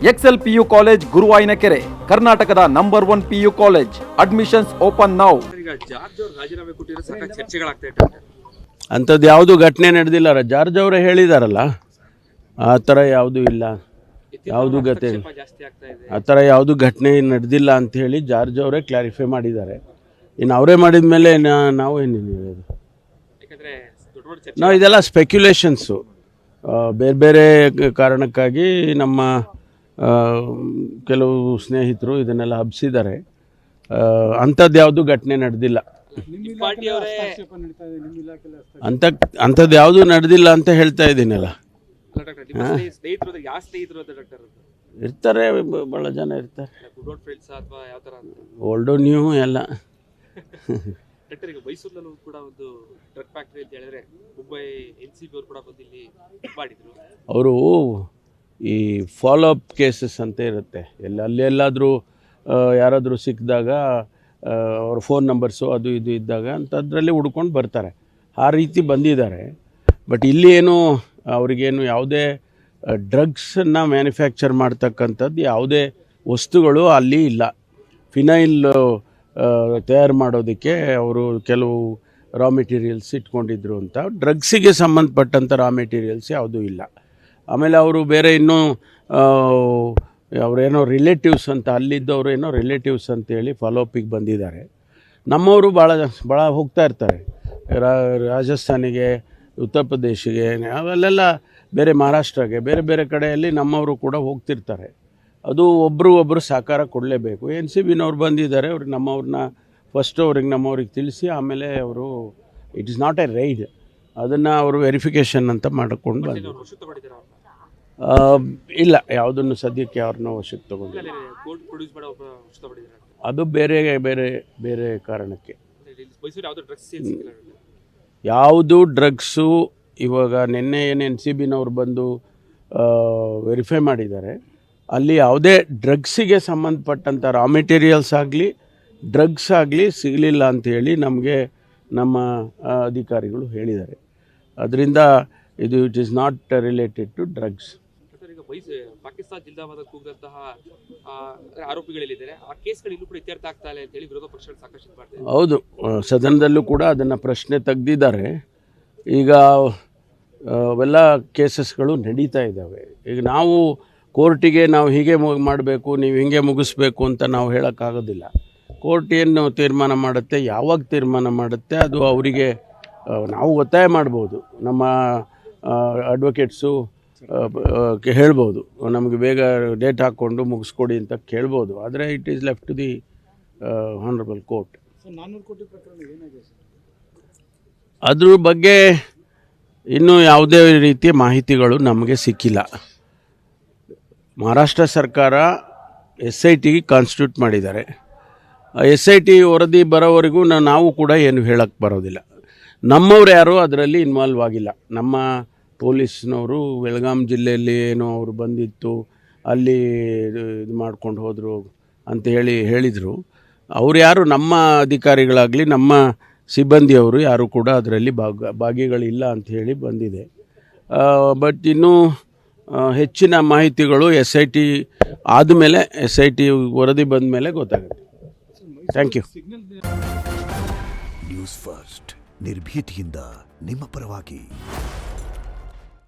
Excel PU college ಗುರುವಾಯಿನಕೆರೆ, ಕರ್ನಾಟಕದ number 1 PU college. Admissions open now. ಈಗ George ಅವರು ರಾಜೀನಾಮೆ ಕೊಟ್ಟಿರೋ ಸಾಕಷ್ಟು ಚರ್ಚೆಗಳಾಗ್ತಾ ಇದ್ದಾರೆ. ಅಂಥದ್ದು ಯಾವುದು ಘಟನೆ ನಡೆದಿಲ್ಲ. ಜಾರ್ಜ್ ಅವರೇ ಹೇಳಿದಾರಲ್ಲ, ಆ ಥರ ಯಾವುದೂ ಇಲ್ಲ, ಯಾವುದು ಗತೆ ಜಾಸ್ತಿ ಆಗ್ತಾ ಇದೆ, ಆ ಥರ ಯಾವುದು ಘಟನೆ ನಡೆದಿಲ್ಲ ಅಂತ ಹೇಳಿ ಜಾರ್ಜ್ ಅವರೇ ಕ್ಲಾರಿಫೈ ಮಾಡಿದ್ದಾರೆ. ಇನ್ನು ಅವರೇ ಮಾಡಿದ ಮೇಲೆ ನಾವು ಏನೇನು ಹೇಳೋದು? ಯಾಕಂದ್ರೆ ದೊಡ್ಡ ದೊಡ್ಡ ಚರ್ಚೆ ನಾವು ಇದೆಲ್ಲ ಸ್ಪೆಕ್ಯುಲೇಷನ್ಸು, ಬೇರೆ ಬೇರೆ ಕಾರಣಕ್ಕಾಗಿ ನಮ್ಮ ಕೆಲವು ಸ್ನೇಹಿತರು ಇದನ್ನೆಲ್ಲ ಹಬ್ಬಿಸಿದ್ದಾರೆ. ಅಂಥದ್ದು ಯಾವುದು ಘಟನೆ ನಡೆದಿಲ್ಲ, ಪಾರ್ಟಿಯವರೇ ಅಂಥದ್ದು ಯಾವುದು ನಡೆದಿಲ್ಲ ಅಂತ ಹೇಳ್ತಾ ಇದ್ದೀನಲ್ಲ. ಸ್ನೇಹಿತರು ಯಾವ ಸ್ನೇಹಿತರು ಅಂತ ಡಾಕ್ಟರ್ ಇರ್ತಾರೆ, ಭಾಳ ಜನ ಇರ್ತಾರೆ, ಗುಡ್ ಫ್ರೆಂಡ್ಸ್ ಅಥವಾ ಯಾವ ಥರ ಅಂತ ಓಲ್ಡು ನ್ಯೂ ಎಲ್ಲ. ಡಾಕ್ಟರ್, ಈಗ ಮೈಸೂರಿನಲ್ಲೂ ಕೂಡ ಒಂದು ಡ್ರಗ್ ಫ್ಯಾಕ್ಟರಿ ಅಂತ ಹೇಳಿದ್ರೆ ಮುಂಬೈ NCB ಅವರು ಕೂಡ ಬಂದು ಇಲ್ಲಿ ಮಾಡಿದ್ರು. ಅವರು ಈ ಫಾಲೋಅಪ್ ಕೇಸಸ್ ಅಂತ ಇರುತ್ತೆ, ಅಲ್ಲೆಲ್ಲಾದರೂ ಯಾರಾದರೂ ಸಿಕ್ಕಿದಾಗ ಅವ್ರ ಫೋನ್ ನಂಬರ್ಸು ಅದು ಇದು ಇದ್ದಾಗ ಅಂಥದ್ರಲ್ಲಿ ಹುಡ್ಕೊಂಡು ಬರ್ತಾರೆ. ಆ ರೀತಿ ಬಂದಿದ್ದಾರೆ. ಬಟ್ ಇಲ್ಲಿ ಏನು ಅವ್ರಿಗೇನು ಯಾವುದೇ ಡ್ರಗ್ಸನ್ನು ಮ್ಯಾನುಫ್ಯಾಕ್ಚರ್ ಮಾಡ್ತಕ್ಕಂಥದ್ದು ಯಾವುದೇ ವಸ್ತುಗಳು ಅಲ್ಲಿ ಇಲ್ಲ. ಫಿನೈಲ್ ತಯಾರು ಮಾಡೋದಕ್ಕೆ ಅವರು ಕೆಲವು ರಾ ಮೆಟೀರಿಯಲ್ಸ್ ಇಟ್ಕೊಂಡಿದ್ರು ಅಂತ, ಡ್ರಗ್ಸಿಗೆ ಸಂಬಂಧಪಟ್ಟಂಥ ರಾ ಮೆಟೀರಿಯಲ್ಸ್ ಯಾವುದೂ ಇಲ್ಲ. ಆಮೇಲೆ ಅವರು ಬೇರೆ ಇನ್ನೂ ಅವರೇನೋ ರಿಲೇಟಿವ್ಸ್ ಅಂತ, ಅಲ್ಲಿದ್ದವರು ಏನೋ ರಿಲೇಟಿವ್ಸ್ ಅಂತೇಳಿ ಫಾಲೋಅಪಿಗೆ ಬಂದಿದ್ದಾರೆ. ನಮ್ಮವರು ಭಾಳ ಹೋಗ್ತಾ ಇರ್ತಾರೆ ರಾಜಸ್ಥಾನಿಗೆ, ಉತ್ತರ ಪ್ರದೇಶಿಗೆ, ಅವೆಲ್ಲ ಬೇರೆ ಮಹಾರಾಷ್ಟ್ರಗೆ, ಬೇರೆ ಬೇರೆ ಕಡೆಯಲ್ಲಿ ನಮ್ಮವರು ಕೂಡ ಹೋಗ್ತಿರ್ತಾರೆ. ಅದು ಒಬ್ಬರು ಸಾಕಾರ ಕೊಡಲೇಬೇಕು. NCBನವ್ರು ಬಂದಿದ್ದಾರೆ, ಅವ್ರಿಗೆ ನಮ್ಮವ್ರನ್ನ ಫಸ್ಟು ನಮ್ಮವ್ರಿಗೆ ತಿಳಿಸಿ ಆಮೇಲೆ ಅವರು it is not a raid, ಅದನ್ನು ಅವರು ವೆರಿಫಿಕೇಷನ್ ಅಂತ ಮಾಡಿಕೊಂಡು ಬಂದರು. ಇಲ್ಲ, ಯಾವುದನ್ನು ಸದ್ಯಕ್ಕೆ ಅವ್ರನ್ನ ವಶಕ್ಕೆ ತೊಗೊಂಡಿಲ್ಲ. ಅದು ಬೇರೆ ಬೇರೆ ಬೇರೆ ಕಾರಣಕ್ಕೆ. ಯಾವುದು ಡ್ರಗ್ಸು ಇವಾಗ ನಿನ್ನೆ ಏನು NCBನವ್ರು ಬಂದು ವೆರಿಫೈ ಮಾಡಿದ್ದಾರೆ, ಅಲ್ಲಿ ಯಾವುದೇ ಡ್ರಗ್ಸಿಗೆ ಸಂಬಂಧಪಟ್ಟಂಥ ರಾ ಮೆಟೀರಿಯಲ್ಸ್ ಆಗಲಿ ಡ್ರಗ್ಸ್ ಆಗಲಿ ಸಿಗಲಿಲ್ಲ ಅಂಥೇಳಿ ನಮಗೆ ನಮ್ಮ ಅಧಿಕಾರಿಗಳು ಹೇಳಿದ್ದಾರೆ. ಅದರಿಂದ ಇದು it is not related to drugs. Pakistan zindabad ಕೂಗಿದಂತಹ ಆರೋಪಿಗಳಿದ್ದಾರೆ, ಆ ಕೇಸ್ಗಳು ಇಲ್ಲೂ ಕೂಡ ಇತ್ಯರ್ಥ ಆಗ್ತಾ ಇಲ್ಲ ಅಂತ ಹೇಳಿ ವಿರೋಧ ಪಕ್ಷಗಳು ಸಾಕಷ್ಟು ಮಾಡ್ತಾರೆ. ಹೌದು, ಸದನದಲ್ಲೂ ಕೂಡ ಅದನ್ನು ಪ್ರಶ್ನೆ ತೆಗೆದಿದ್ದಾರೆ. ಈಗ ಅವೆಲ್ಲ ಕೇಸಸ್ಗಳು ನಡೀತಾ ಇದ್ದಾವೆ. ಈಗ ನಾವು ಕೋರ್ಟಿಗೆ ನಾವು ಹೀಗೆ ಮಾಡಬೇಕು, ನೀವು ಹಿಂಗೆ ಮುಗಿಸ್ಬೇಕು ಅಂತ ನಾವು ಹೇಳೋಕ್ಕಾಗೋದಿಲ್ಲ. ಕೋರ್ಟ್ ಏನು ತೀರ್ಮಾನ ಮಾಡುತ್ತೆ, ಯಾವಾಗ ತೀರ್ಮಾನ ಮಾಡುತ್ತೆ, ಅದು ಅವರಿಗೆ ನಾವು ಒತ್ತಾಯ ಮಾಡ್ಬೋದು. ನಮ್ಮ ಅಡ್ವೊಕೇಟ್ಸು ಹೇಳ್ಬೋದು, ನಮಗೆ ಬೇಗ ಡೇಟ್ ಹಾಕ್ಕೊಂಡು ಮುಗಿಸ್ಕೊಡಿ ಅಂತ ಕೇಳ್ಬೋದು. ಆದರೆ it is left to the honourable court. ಅದ್ರ ಬಗ್ಗೆ ಇನ್ನೂ ಯಾವುದೇ ರೀತಿಯ ಮಾಹಿತಿಗಳು ನಮಗೆ ಸಿಕ್ಕಿಲ್ಲ. ಮಹಾರಾಷ್ಟ್ರ ಸರ್ಕಾರ SITಗೆ ಕಾನ್ಸ್ಟಿಟ್ಯೂಟ್ ಮಾಡಿದ್ದಾರೆ. SIT ವರದಿ ಬರೋವರೆಗೂ ನಾವು ಕೂಡ ಏನು ಹೇಳಕ್ಕೆ ಬರೋದಿಲ್ಲ. ನಮ್ಮವ್ರು ಯಾರೂ ಅದರಲ್ಲಿ ಇನ್ವಾಲ್ವ್ ಆಗಿಲ್ಲ. ನಮ್ಮ ಪೊಲೀಸ್ನವರು ಬೆಳಗಾಂ ಜಿಲ್ಲೆಯಲ್ಲಿ ಏನೋ ಅವರು ಬಂದಿತ್ತು, ಅಲ್ಲಿ ಇದು ಮಾಡ್ಕೊಂಡು ಹೋದರು ಅಂತ ಹೇಳಿದರು. ಅವ್ರು ಯಾರು ನಮ್ಮ ಅಧಿಕಾರಿಗಳಾಗಲಿ ನಮ್ಮ ಸಿಬ್ಬಂದಿಯವರು ಯಾರು ಕೂಡ ಅದರಲ್ಲಿ ಭಾಗಿಗಳಿಲ್ಲ ಅಂತ ಹೇಳಿ ಬಂದಿದೆ. ಬಟ್ ಇನ್ನೂ ಹೆಚ್ಚಿನ ಮಾಹಿತಿಗಳು SIT ಆದಮೇಲೆ, SIT ವರದಿ ಬಂದ ಮೇಲೆ ಗೊತ್ತಾಗುತ್ತೆ. Thank you. ನ್ಯೂಸ್ ಫಸ್ಟ್, ನಿರ್ಭೀತಿಯಿಂದ ನಿಮ್ಮ ಪರವಾಗಿ.